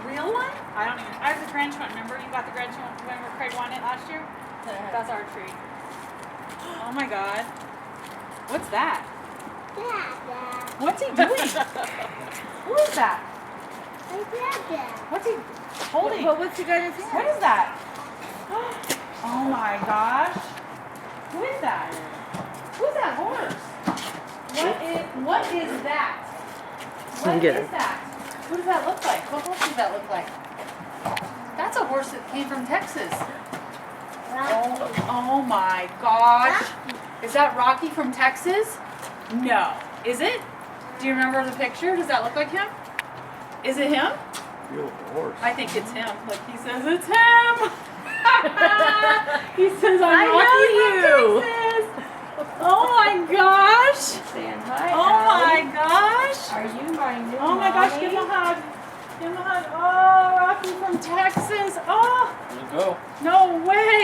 real one? I don't even. I have the Grinch one. Remember you got the Grinch one? Remember Craig won it last year? That's our tree. Oh my God. What's that? What's he doing? Who is that? What's he holding? What's he got in his hand? What is that? Oh my gosh. Who is that? Who's that horse? What is that? What Get is it. that? Who does that look like? What horse does that look like? That's a horse that came from Texas. Oh my gosh. Is that Rocky from Texas? No. Is it? Do you remember the picture? Does that look like him? Is it him? Beautiful horse. I think it's him. Look, he says it's him. He says I'm I know Rocky you. from Texas. Oh my gosh. Saying hi. Oh Allie. my gosh. Are you my new Oh my gosh, mommy? give him a hug. Give him a hug. Oh, Rocky from Texas. Oh, There you go. no way.